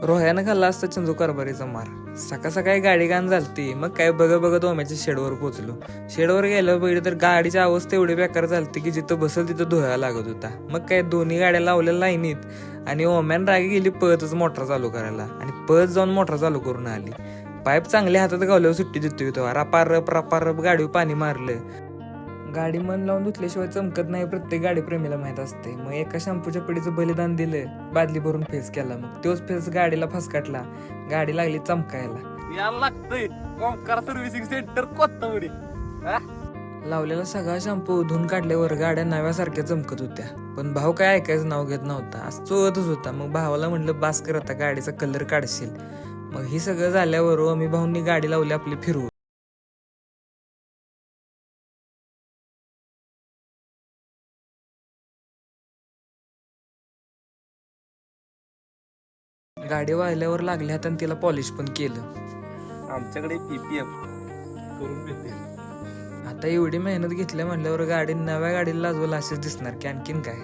रोह्यानं खाल्ला असता चंदू कारभारीचा मार. सकाळ सकाळी गाडी गाण झालती. मग काय बघत बघत ओम्याच्या शेडवर पोहोचलो. शेडवर गेलं पहिले तर गाडीची अवस्था एवढी बेकार झालती की जिथं बसल तिथं धुवायला लागत होता. मग काय दोन्ही गाड्या लावल्या लाईनीत आणि ओम्यान रागी गेली पळतच मोटर चालू करायला आणि पळत जाऊन मोटर चालू करून आली. पाईप चांगल्या हातात गावल्यावर सुट्टी देतोय तो. रपारप गाडीवर पाणी मारलं. गाडी मन लावून धुतल्याशिवाय चमकत नाही, प्रत्येक गाडी प्रेमीला माहित असते. मग एका शॅम्पूच्या पडीचं बलिदान दिलं, बादली भरून फेस केला. मग तोच फेस गाडीला फसकटला, गाडी लागली चमकायला. याला लागतंय ओंकार सर्व्हिसिंग सेंटर कोथावडी. लावलेला सगळा शॅम्पू धुवून काढल्यावर गाड्या नव्यासारख्या चमकत होत्या. पण भाऊ काय ऐकायचं नाव घेत नव्हता, आज चोळतच होता. मग भावाला म्हणलं बास कर आता, गाडीचा कलर काढशील. मग हे सगळं झाल्यावर आम्ही भाऊंनी गाडी लावली आपली फिरवून. गाडी वाहिल्यावर लागल्या हाताने तिला पॉलिश पण केलं. आमच्याकडे पीपीएफ करून भेटेल. आता एवढी मेहनत घेतल्या म्हणल्यावर गाडी नव्या गाडीला लाजवलं असेच दिसणार की आणखीन काय.